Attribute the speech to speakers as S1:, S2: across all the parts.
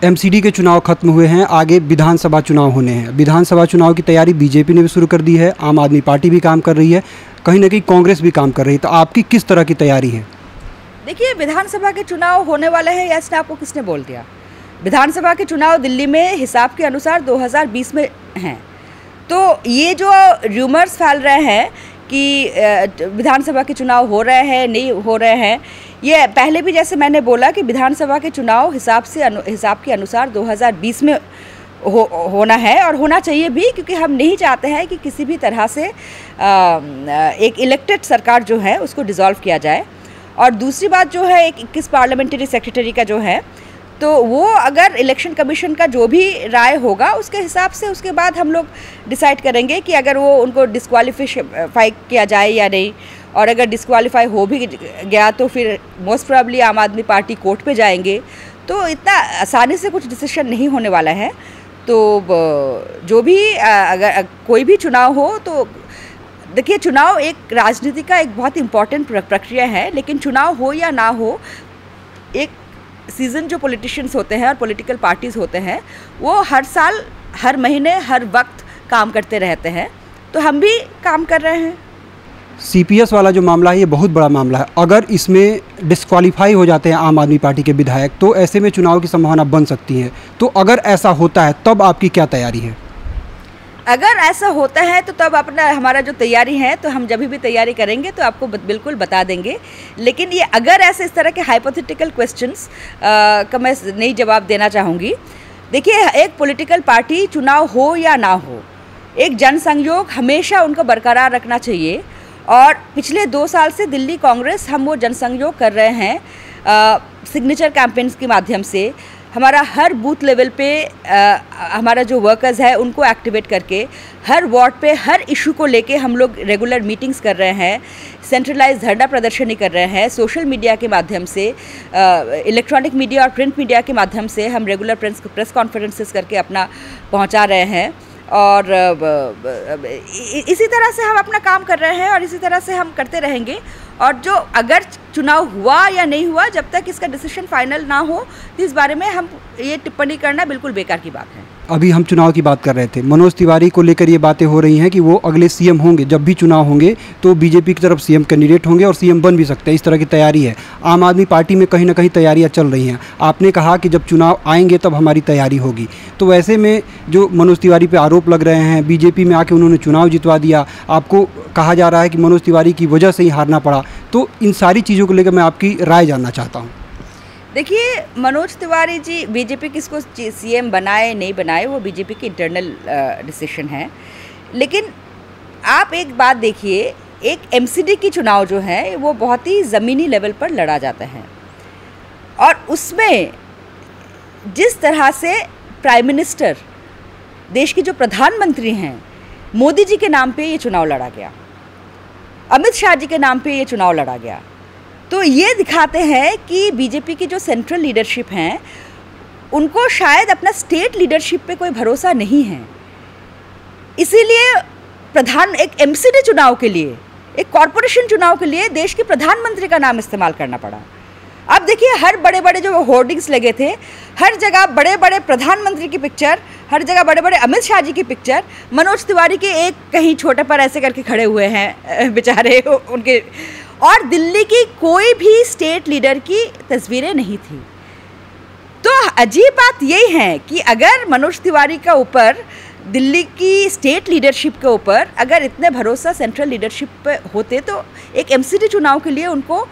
S1: MCD के चुनाव खत्म हुए हैं, आगे विधानसभा चुनाव होने हैं। विधानसभा चुनाव की तैयारी बीजेपी ने भी शुरू कर दी है, आम आदमी पार्टी भी काम कर रही है, कहीं ना कहीं कांग्रेस भी काम कर रही है। तो आपकी किस तरह की तैयारी है?
S2: देखिए, विधानसभा के चुनाव होने वाले हैं, ऐसा आपको किसने बोल दिया? विधानसभा के चुनाव दिल्ली में हिसाब के अनुसार 2020 में हैं। तो ये जो र्यूमर्स फैल रहे हैं कि विधानसभा के चुनाव हो रहे हैं, नहीं हो रहे हैं, ये पहले भी जैसे मैंने बोला कि विधानसभा के चुनाव हिसाब के अनुसार 2020 में होना है और होना चाहिए भी, क्योंकि हम नहीं चाहते हैं कि किसी भी तरह से एक इलेक्टेड सरकार जो है उसको डिसॉल्व किया जाए। और दूसरी बात जो है, एक 21 पार्लियामेंट्री सेक्रेटरी का जो है, तो वो अगर इलेक्शन कमीशन का जो भी राय होगा उसके हिसाब से उसके बाद हम लोग डिसाइड करेंगे कि अगर वो उनको डिस्क्वालीफाई किया जाए या नहीं। और अगर डिस्क्वालीफाई हो भी गया तो फिर मोस्ट प्रोबेबली आम आदमी पार्टी कोर्ट पे जाएंगे। तो इतना आसानी से कुछ डिसीजन नहीं होने वाला है। तो जो भी अगर कोई भी चुनाव हो, तो देखिए, चुनाव एक राजनीति का एक बहुत इम्पॉर्टेंट प्रक्रिया है, लेकिन चुनाव हो या ना हो, एक सीज़न जो पॉलिटिशियंस होते हैं और पॉलिटिकल पार्टीज़ होते हैं वो हर साल, हर महीने, हर वक्त काम करते रहते हैं। तो हम भी काम कर रहे हैं।
S1: सीपीएस वाला जो मामला है ये बहुत बड़ा मामला है। अगर इसमें डिस्क्वालीफाई हो जाते हैं आम आदमी पार्टी के विधायक तो ऐसे में चुनाव की संभावना बन सकती है। तो अगर ऐसा होता है तब आपकी क्या तैयारी है?
S2: अगर ऐसा होता है तो तब हमारा जो तैयारी है, तो हम जब भी तैयारी करेंगे तो आपको बिल्कुल बता देंगे। लेकिन ये अगर ऐसे इस तरह के हाइपोथेटिकल क्वेश्चंस का मैं नहीं जवाब देना चाहूँगी। देखिए, एक पॉलिटिकल पार्टी चुनाव हो या ना हो, एक जनसंयोग हमेशा उनको बरकरार रखना चाहिए। और पिछले 2 साल से दिल्ली कांग्रेस हम वो जनसंयोग कर रहे हैं सिग्नेचर कैंपेन्स के माध्यम से। हमारा हर बूथ लेवल पे हमारा जो वर्कर्स है उनको एक्टिवेट करके हर वार्ड पे हर इशू को लेके हम लोग रेगुलर मीटिंग्स कर रहे हैं, सेंट्रलाइज धरना प्रदर्शनी कर रहे हैं, सोशल मीडिया के माध्यम से, इलेक्ट्रॉनिक मीडिया और प्रिंट मीडिया के माध्यम से हम रेगुलर प्रेस कॉन्फ्रेंसेस करके अपना पहुंचा रहे हैं। और इसी तरह से हम अपना काम कर रहे हैं और इसी तरह से हम करते रहेंगे। और जो अगर चुनाव हुआ या नहीं हुआ, जब तक इसका डिसीजन फाइनल ना हो, तो इस बारे में हम ये टिप्पणी करना बिल्कुल बेकार की बात है।
S1: अभी हम चुनाव की बात कर रहे थे, मनोज तिवारी को लेकर ये बातें हो रही हैं कि वो अगले सीएम होंगे। जब भी चुनाव होंगे तो बीजेपी की तरफ सीएम कैंडिडेट होंगे और सीएम बन भी सकते हैं, इस तरह की तैयारी है। आम आदमी पार्टी में कहीं ना कहीं तैयारियां चल रही हैं। आपने कहा कि जब चुनाव आएंगे तब हमारी तैयारी होगी। तो वैसे में जो मनोज तिवारी पे आरोप लग रहे हैं, बीजेपी में आके उन्होंने चुनाव जितवा दिया, आपको कहा जा रहा है कि मनोज तिवारी की वजह से ही हारना पड़ा, तो इन सारी चीज़ों को लेकर मैं आपकी राय जानना चाहता हूँ।
S2: देखिए, मनोज तिवारी जी, बीजेपी किसको सीएम बनाए नहीं बनाए वो बीजेपी की इंटरनल डिसीजन है। लेकिन आप एक बात देखिए, एक एमसीडी की चुनाव जो है वो बहुत ही ज़मीनी लेवल पर लड़ा जाता है और उसमें जिस तरह से प्राइम मिनिस्टर, देश के जो प्रधानमंत्री हैं, मोदी जी के नाम पे ये चुनाव लड़ा गया, अमित शाह जी के नाम पे ये चुनाव लड़ा गया, तो ये दिखाते हैं कि बीजेपी की जो सेंट्रल लीडरशिप हैं उनको शायद अपना स्टेट लीडरशिप पे कोई भरोसा नहीं है। इसीलिए एक एमसीडी चुनाव के लिए, एक कॉरपोरेशन चुनाव के लिए देश के प्रधानमंत्री का नाम इस्तेमाल करना पड़ा। अब देखिए, हर बड़े बड़े जो होर्डिंग्स लगे थे, हर जगह बड़े बड़े प्रधानमंत्री की पिक्चर, हर जगह बड़े बड़े अमित शाह जी की पिक्चर, मनोज तिवारी के एक कहीं छोटे पर ऐसे करके खड़े हुए हैं बेचारे उनके, और दिल्ली की कोई भी स्टेट लीडर की तस्वीरें नहीं थी। तो अजीब बात यही है कि अगर मनोज तिवारी का ऊपर, दिल्ली की स्टेट लीडरशिप के ऊपर अगर इतने भरोसा सेंट्रल लीडरशिप पे होते, तो एक एमसीडी चुनाव के लिए उनको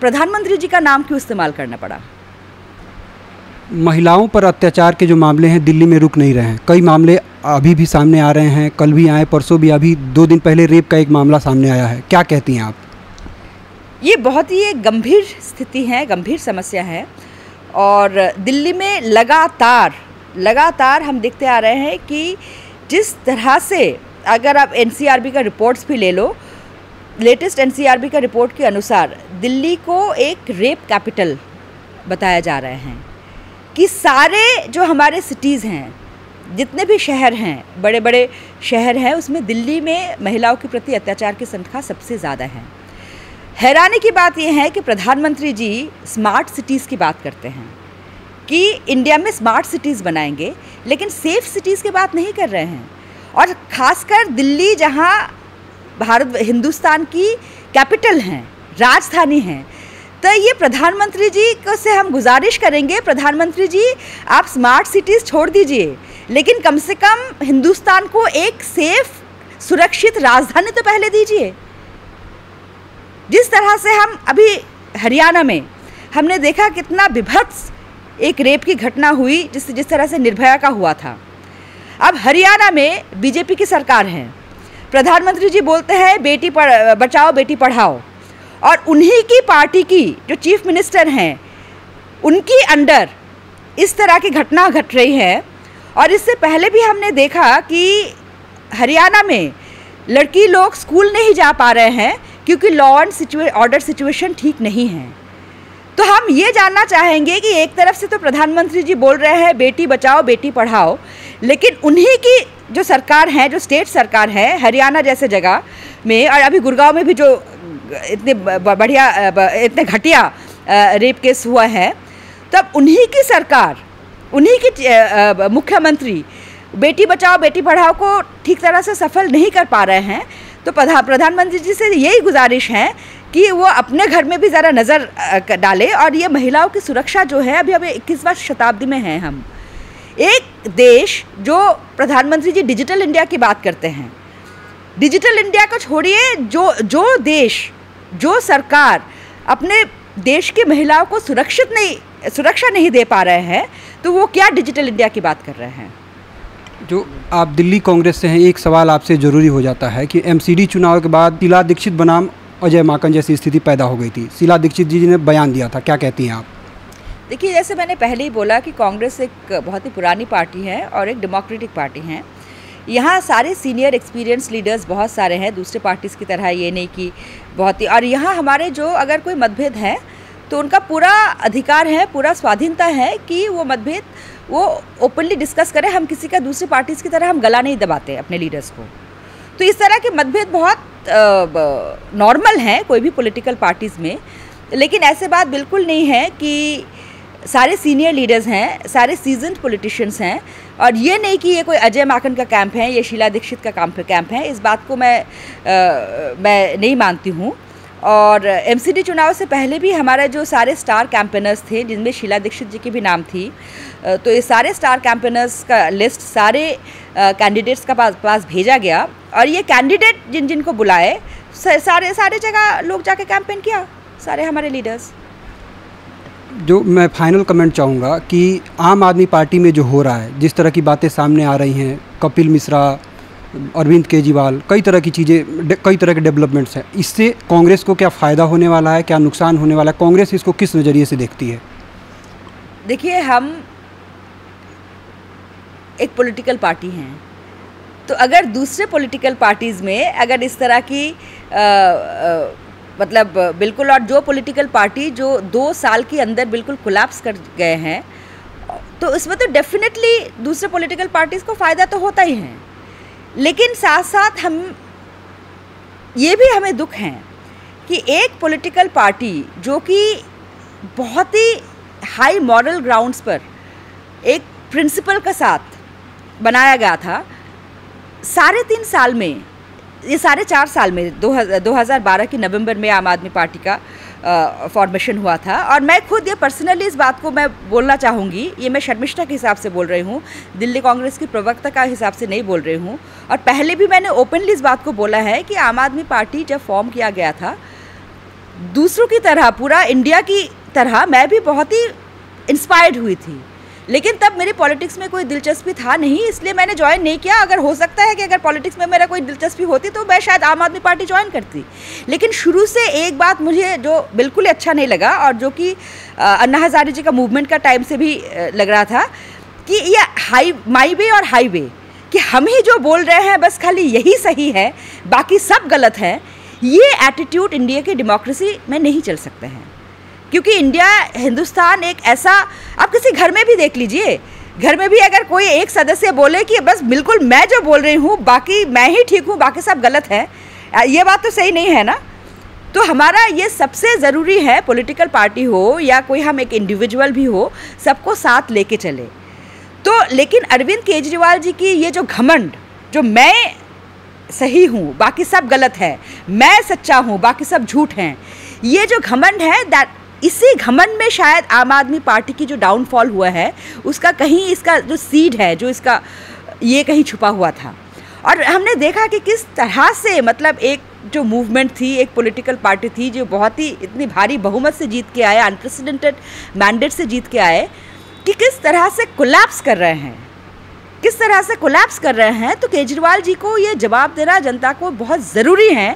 S2: प्रधानमंत्री जी का नाम क्यों इस्तेमाल करना पड़ा?
S1: महिलाओं पर अत्याचार के जो मामले हैं दिल्ली में रुक नहीं रहे हैं। कई मामले अभी भी सामने आ रहे हैं, कल भी आए, परसों भी, अभी 2 दिन पहले रेप का एक मामला सामने आया है। क्या कहती हैं आप?
S2: ये बहुत ही एक गंभीर स्थिति है, गंभीर समस्या है। और दिल्ली में लगातार हम देखते आ रहे हैं कि जिस तरह से, अगर आप एनसीआरबी का रिपोर्ट्स भी ले लो, लेटेस्ट एनसीआरबी का रिपोर्ट के अनुसार दिल्ली को एक रेप कैपिटल बताया जा रहे हैं कि सारे जो हमारे सिटीज़ हैं, जितने भी शहर हैं, बड़े बड़े शहर हैं, उसमें दिल्ली में महिलाओं के प्रति अत्याचार की संख्या सबसे ज़्यादा है। हैरानी की बात यह है कि प्रधानमंत्री जी स्मार्ट सिटीज़ की बात करते हैं कि इंडिया में स्मार्ट सिटीज़ बनाएंगे, लेकिन सेफ सिटीज़ की बात नहीं कर रहे हैं। और ख़ासकर दिल्ली, जहाँ हिंदुस्तान की कैपिटल हैं, राजधानी हैं, तो ये प्रधानमंत्री जी को से हम गुजारिश करेंगे, प्रधानमंत्री जी आप स्मार्ट सिटीज़ छोड़ दीजिए, लेकिन कम से कम हिंदुस्तान को एक सेफ सुरक्षित राजधानी तो पहले दीजिए। जिस तरह से हम अभी हरियाणा में हमने देखा कितना विभत्स एक रेप की घटना हुई, जिस तरह से निर्भया का हुआ था। अब हरियाणा में बीजेपी की सरकार है, प्रधानमंत्री जी बोलते हैं बेटी बचाओ बेटी पढ़ाओ, और उन्हीं की पार्टी की जो चीफ मिनिस्टर हैं उनकी अंडर इस तरह की घटना घट रही है। और इससे पहले भी हमने देखा कि हरियाणा में लड़की लोग स्कूल नहीं जा पा रहे हैं क्योंकि लॉ एंड ऑर्डर सिचुएशन ठीक नहीं है। तो हम ये जानना चाहेंगे कि एक तरफ से तो प्रधानमंत्री जी बोल रहे हैं बेटी बचाओ बेटी पढ़ाओ, लेकिन उन्हीं की जो सरकार है, जो स्टेट सरकार है हरियाणा जैसे जगह में, और अभी गुड़गांव में भी जो इतने बढ़िया इतने घटिया रेप केस हुआ है, तब उन्हीं की सरकार, उन्हीं की मुख्यमंत्री बेटी बचाओ बेटी पढ़ाओ को ठीक तरह से सफल नहीं कर पा रहे हैं। तो प्रधानमंत्री जी से यही गुजारिश है कि वो अपने घर में भी ज़रा नज़र डालें, और ये महिलाओं की सुरक्षा जो है, अभी 21वां शताब्दी में हैं हम। एक देश जो प्रधानमंत्री जी डिजिटल इंडिया की बात करते हैं, डिजिटल इंडिया को छोड़िए, जो देश, जो सरकार अपने देश की महिलाओं को सुरक्षा नहीं दे पा रहे हैं, तो वो क्या डिजिटल इंडिया की बात कर रहे हैं।
S1: जो आप दिल्ली कांग्रेस से हैं, एक सवाल आपसे ज़रूरी हो जाता है कि एमसीडी चुनाव के बाद शीला दीक्षित बनाम अजय माकन जैसी स्थिति पैदा हो गई थी। शीला दीक्षित जी ने बयान दिया था, क्या कहती हैं आप?
S2: देखिए, जैसे मैंने पहले ही बोला कि कांग्रेस एक बहुत ही पुरानी पार्टी है और एक डेमोक्रेटिक पार्टी है। यहाँ सारे सीनियर एक्सपीरियंस लीडर्स बहुत सारे हैं, दूसरे पार्टीज़ की तरह ये नहीं कि बहुत ही। और यहाँ हमारे जो अगर कोई मतभेद है तो उनका पूरा अधिकार है, पूरा स्वाधीनता है कि वो मतभेद वो ओपनली डिस्कस करें। हम किसी का दूसरी पार्टीज़ की तरह हम गला नहीं दबाते अपने लीडर्स को। तो इस तरह के मतभेद बहुत नॉर्मल हैं कोई भी पॉलिटिकल पार्टीज़ में, लेकिन ऐसे बात बिल्कुल नहीं है कि सारे सीनियर लीडर्स हैं, सारे सीजन्ड पॉलिटिशियंस हैं, और ये नहीं कि ये कोई अजय माकन का कैंप है, ये शीला दीक्षित का कैंप है। इस बात को मैं नहीं मानती हूँ। और एमसीडी चुनाव से पहले भी हमारे जो सारे स्टार कैंपेनर्स थे, जिनमें शीला दीक्षित जी की भी नाम थी, तो ये सारे स्टार कैंपेनर्स का लिस्ट सारे कैंडिडेट्स का पास भेजा गया, और ये कैंडिडेट जिनको बुलाए सारे जगह लोग जाके कैंपेन किया, सारे हमारे लीडर्स।
S1: जो मैं फाइनल कमेंट चाहूँगा कि आम आदमी पार्टी में जो हो रहा है, जिस तरह की बातें सामने आ रही हैं, कपिल मिश्रा, अरविंद केजरीवाल, कई तरह की चीज़ें, कई तरह के डेवलपमेंट्स हैं, इससे कांग्रेस को क्या फ़ायदा होने वाला है, क्या नुकसान होने वाला है? कांग्रेस इसको किस नज़रिए से देखती है?
S2: देखिए, हम एक पॉलिटिकल पार्टी हैं, तो अगर दूसरे पॉलिटिकल पार्टीज़ में अगर इस तरह की मतलब बिल्कुल, और जो पॉलिटिकल पार्टी जो 2 साल के अंदर बिल्कुल कोलैप्स कर गए हैं, तो इसमें तो डेफिनेटली दूसरे पॉलिटिकल पार्टीज़ को फ़ायदा तो होता ही है। लेकिन साथ साथ हम ये भी हमें दुख है कि एक पॉलिटिकल पार्टी जो कि बहुत ही हाई मॉरल ग्राउंड्स पर एक प्रिंसिपल के साथ बनाया गया था, 3.5 साल में, ये 4.5 साल में 2012 की नवंबर में आम आदमी पार्टी का फॉर्मेशन हुआ था। और मैं खुद ये पर्सनली इस बात को मैं बोलना चाहूँगी, ये मैं शर्मिष्ठा के हिसाब से बोल रही हूँ, दिल्ली कांग्रेस की प्रवक्ता का हिसाब से नहीं बोल रही हूँ। और पहले भी मैंने ओपनली इस बात को बोला है कि आम आदमी पार्टी जब फॉर्म किया गया था, दूसरों की तरह, पूरा इंडिया की तरह मैं भी बहुत ही इंस्पायर्ड हुई थी, लेकिन तब मेरी पॉलिटिक्स में कोई दिलचस्पी था नहीं, इसलिए मैंने ज्वाइन नहीं किया। अगर हो सकता है कि अगर पॉलिटिक्स में मेरा कोई दिलचस्पी होती तो मैं शायद आम आदमी पार्टी ज्वाइन करती। लेकिन शुरू से एक बात मुझे जो बिल्कुल अच्छा नहीं लगा, और जो कि अन्ना हज़ारे जी का मूवमेंट का टाइम से भी लग रहा था, कि ये माई वे और हाईवे, कि हम ही जो बोल रहे हैं बस खाली यही सही है, बाकी सब गलत है, ये एटीट्यूड इंडिया की डेमोक्रेसी में नहीं चल सकते हैं। क्योंकि हिंदुस्तान एक ऐसा, आप किसी घर में भी देख लीजिए, घर में भी अगर कोई एक सदस्य बोले कि बस बिल्कुल मैं जो बोल रही हूँ, बाकी मैं ही ठीक हूँ, बाकी सब गलत है, ये बात तो सही नहीं है ना। तो हमारा ये सबसे ज़रूरी है, पॉलिटिकल पार्टी हो या कोई हम एक इंडिविजुअल भी हो, सबको साथ लेके चले। तो लेकिन अरविंद केजरीवाल जी की ये जो घमंड, जो मैं सही हूँ बाकी सब गलत है, मैं सच्चा हूँ बाकी सब झूठ हैं, ये जो घमंड है, दैट इसी घमंड में शायद आम आदमी पार्टी की जो डाउनफॉल हुआ है उसका कहीं इसका जो सीड है, जो इसका ये कहीं छुपा हुआ था। और हमने देखा कि किस तरह से मतलब एक जो मूवमेंट थी, एक पॉलिटिकल पार्टी थी जो बहुत ही इतनी भारी बहुमत से जीत के आए, अनप्रेसिडेंटेड मैंडेट से जीत के आए, कि किस तरह से कोलैप्स कर रहे हैं, किस तरह से कोलैप्स कर रहे हैं। तो केजरीवाल जी को ये जवाब देना जनता को बहुत ज़रूरी है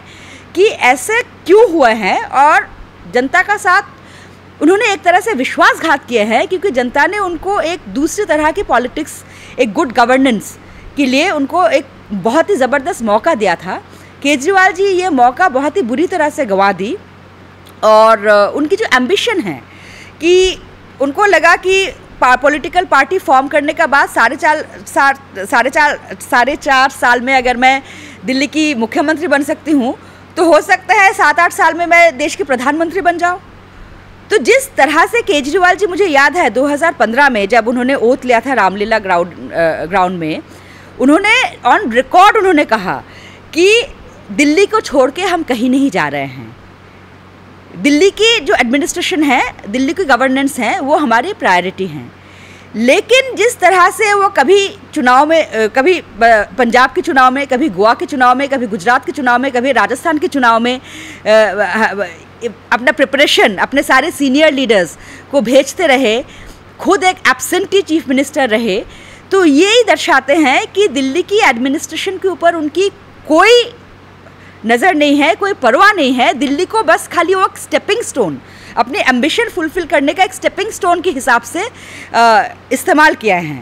S2: कि ऐसे क्यों हुए हैं, और जनता का साथ उन्होंने एक तरह से विश्वासघात किया है, क्योंकि जनता ने उनको एक दूसरी तरह की पॉलिटिक्स, एक गुड गवर्नेंस के लिए उनको एक बहुत ही ज़बरदस्त मौका दिया था। केजरीवाल जी ये मौका बहुत ही बुरी तरह से गंवा दी, और उनकी जो एम्बिशन है कि उनको लगा कि पॉलिटिकल पार्टी फॉर्म करने के बाद साढ़े चार साल में अगर मैं दिल्ली की मुख्यमंत्री बन सकती हूँ, तो हो सकता है 7-8 साल में मैं देश की प्रधानमंत्री बन जाऊँ। तो जिस तरह से केजरीवाल जी, मुझे याद है 2015 में जब उन्होंने ओथ लिया था रामलीला ग्राउंड में, उन्होंने ऑन रिकॉर्ड उन्होंने कहा कि दिल्ली को छोड़ के हम कहीं नहीं जा रहे हैं, दिल्ली की जो एडमिनिस्ट्रेशन है, दिल्ली की गवर्नेंस है, वो हमारी प्रायोरिटी हैं। लेकिन जिस तरह से वो कभी चुनाव में, कभी पंजाब के चुनाव में, कभी गोवा के चुनाव में, कभी गुजरात के चुनाव में, कभी राजस्थान के चुनाव में अपना प्रिपरेशन, अपने सारे सीनियर लीडर्स को भेजते रहे, खुद एक एब्सेंटी चीफ मिनिस्टर रहे, तो यही दर्शाते हैं कि दिल्ली की एडमिनिस्ट्रेशन के ऊपर उनकी कोई नज़र नहीं है, कोई परवाह नहीं है। दिल्ली को बस खाली वो एक स्टेपिंग स्टोन, अपने एम्बिशन फुलफिल करने का एक स्टेपिंग स्टोन के हिसाब से इस्तेमाल किया है।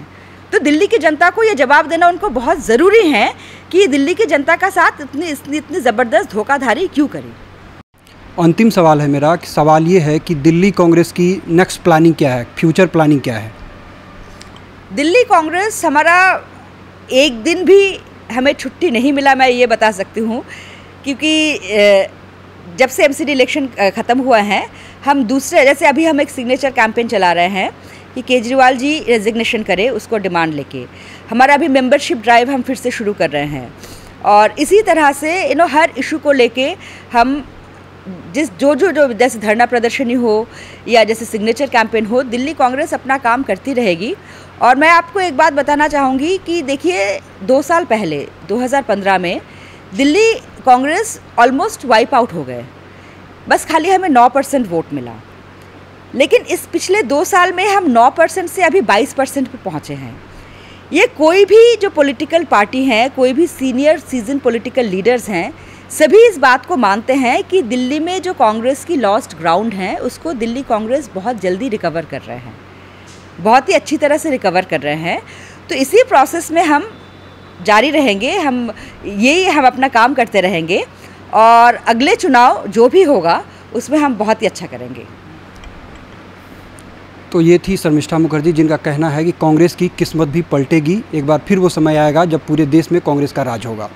S2: तो दिल्ली की जनता को ये जवाब देना उनको बहुत ज़रूरी है कि दिल्ली की जनता का साथ इतनी ज़बरदस्त धोखाधड़ी क्यों करी।
S1: अंतिम सवाल है मेरा, सवाल ये है कि दिल्ली कांग्रेस की नेक्स्ट प्लानिंग क्या है, फ्यूचर प्लानिंग क्या है?
S2: दिल्ली कांग्रेस, हमारा एक दिन भी हमें छुट्टी नहीं मिला, मैं ये बता सकती हूँ, क्योंकि जब से एमसीडी इलेक्शन ख़त्म हुआ है, हम दूसरे, जैसे अभी हम एक सिग्नेचर कैंपेन चला रहे हैं कि केजरीवाल जी रेजिग्नेशन करें, उसको डिमांड लेके हमारा अभी मेंबरशिप ड्राइव हम फिर से शुरू कर रहे हैं। और इसी तरह से हर इशू को लेके हम जो जैसे धरना प्रदर्शनी हो या जैसे सिग्नेचर कैंपेन हो, दिल्ली कांग्रेस अपना काम करती रहेगी। और मैं आपको एक बात बताना चाहूँगी कि देखिए 2 साल पहले 2015 में Delhi Congress almost wipe out हो गए, बस खाली हमें 9% वोट मिला। लेकिन इस पिछले 2 साल में हम 9% से अभी 22% पे पहुँचे हैं। ये कोई भी जो पॉलिटिकल पार्टी हैं, कोई भी सीनियर सीजन पॉलिटिकल लीडर्स हैं, सभी इस बात को मानते हैं कि दिल्ली में जो कांग्रेस की लॉस्ट ग्राउंड है, उसको दिल्ली कांग्रेस बहुत जल्दी रिकवर कर रहे हैं, बहुत ही अच्छी तरह से रिकवर कर रहे हैं। तो इसी प्रोसेस में हम जारी रहेंगे, हम अपना काम करते रहेंगे, और अगले चुनाव जो भी होगा उसमें हम बहुत ही अच्छा करेंगे।
S1: तो ये थी शर्मिष्ठा मुखर्जी, जिनका कहना है कि कांग्रेस की किस्मत भी पलटेगी, एक बार फिर वो समय आएगा जब पूरे देश में कांग्रेस का राज होगा।